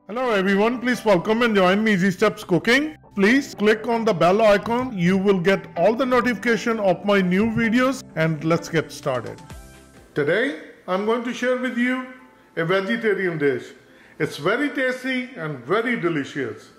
Hello everyone, please welcome and join me Easy Steps Cooking. Please click on the bell icon. You will get all the notification of my new videos, and let's get started. Today I'm going to share with you a vegetarian dish. It's very tasty and very delicious.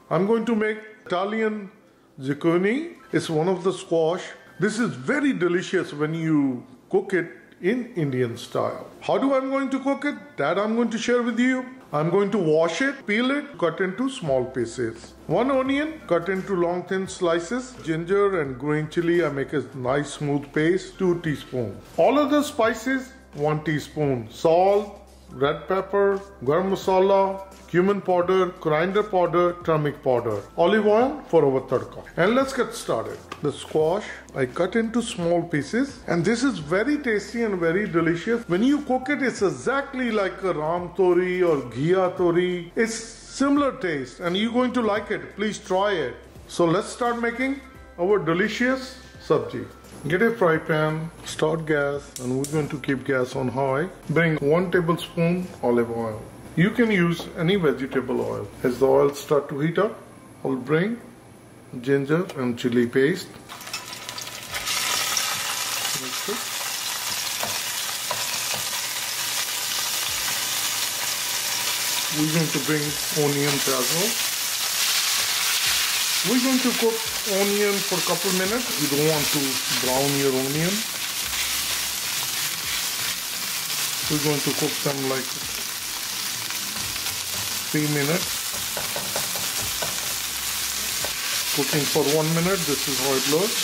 I'm going to make Italian zucchini. It's one of the squash. This is very delicious when you cook it in Indian style. How do I'm going to cook it? That I'm going to share with you. I'm going to wash it, peel it, cut into small pieces. 1 onion, cut into long thin slices. Ginger and green chili, I make a nice smooth paste, 2 teaspoons. All other spices, 1 teaspoon. Salt, red pepper, garam masala, cumin powder, coriander powder, turmeric powder, olive oil for our tadka. And let's get started. The squash I cut into small pieces, and this is very tasty and very delicious. When you cook it, it's exactly like a ram tori or Ghiya Tori. It's similar taste and you're going to like it. Please try it. So let's start making our delicious sabzi. Get a fry pan, start gas, and we're going to keep gas on high. Bring 1 tablespoon olive oil. You can use any vegetable oil. As the oil start to heat up, I'll bring ginger and chili paste. Mix it. We're going to bring onions as well. We're going to cook onion for a couple minutes. You don't want to brown your onion. We're going to cook them like 3 minutes. Cooking for 1 minute, this is how it looks.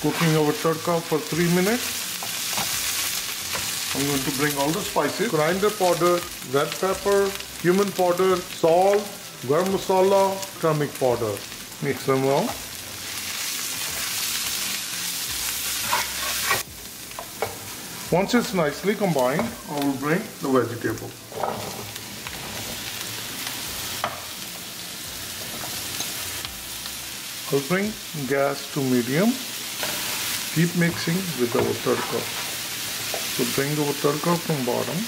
Cooking our tadka for 3 minutes. I'm going to bring all the spices. Coriander powder, red pepper, cumin powder, salt, garam masala, turmeric powder. Mix them well. Once it's nicely combined, I will bring the vegetable. I'll bring gas to medium. Keep mixing with our tadka. So bring our tadka from bottom.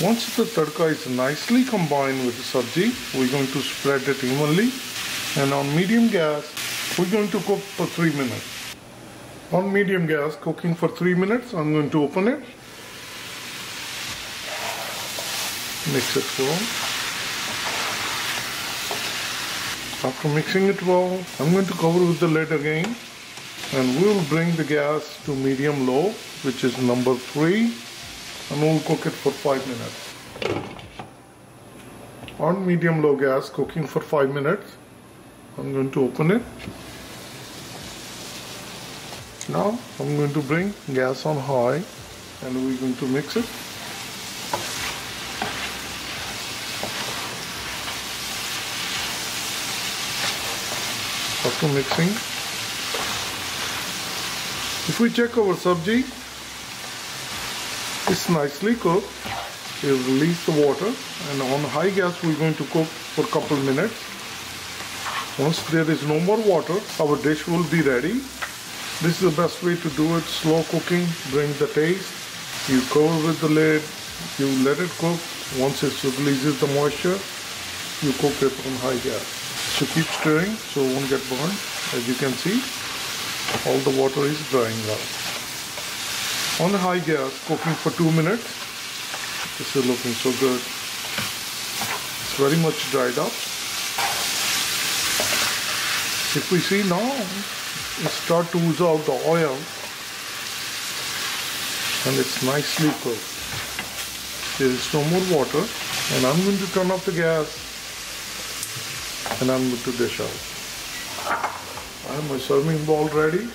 Once the tadka is nicely combined with the sabzi, we're going to spread it evenly. And on medium gas, we're going to cook for 3 minutes. On medium gas, cooking for 3 minutes, I'm going to open it. Mix it well. After mixing it well, I'm going to cover with the lid again. And we will bring the gas to medium low, which is number 3. And we'll cook it for 5 minutes. On medium low gas, cooking for 5 minutes. I'm going to open it. Now I'm going to bring gas on high and we're going to mix it. After mixing, if we check our sabzi, it's nicely cooked. We'll release the water, and on high gas we're going to cook for a couple minutes. Once there is no more water, our dish will be ready. This is the best way to do it. Slow cooking brings the taste. You cover with the lid, you let it cook. Once it releases the moisture, you cook it on high gas. So keep stirring so it won't get burned. As you can see, all the water is drying out. On high gas, cooking for 2 minutes. This is looking so good. It's very much dried up. If we see now, it starts to ooze out the oil and it's nicely cooked. There is no more water, and I'm going to turn off the gas and I'm going to dish out. I have my serving bowl ready.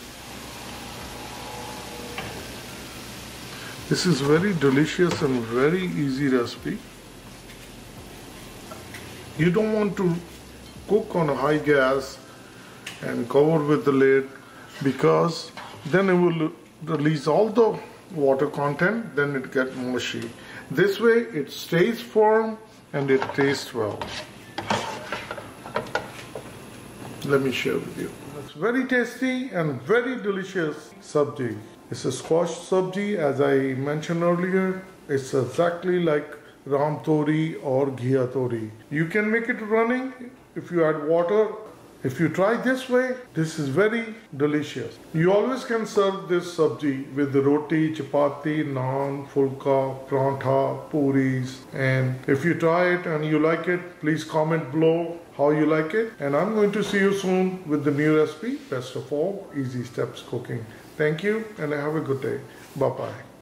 This is very delicious and very easy recipe. You don't want to cook on a high gas and cover with the lid, because then it will release all the water content, then it gets mushy. This way it stays firm and it tastes well. Let me share with you. It's very tasty and very delicious sabzi. It's a squash sabzi, as I mentioned earlier. It's exactly like Ram Tori or Ghiya Tori. You can make it running if you add water. If you try this way, this is very delicious. You always can serve this sabzi with the roti, chapati, naan, fulka, prantha, puris. And if you try it and you like it, please comment below how you like it. And I'm going to see you soon with the new recipe. Best of all, Easy Steps Cooking. Thank you and have a good day. Bye-bye.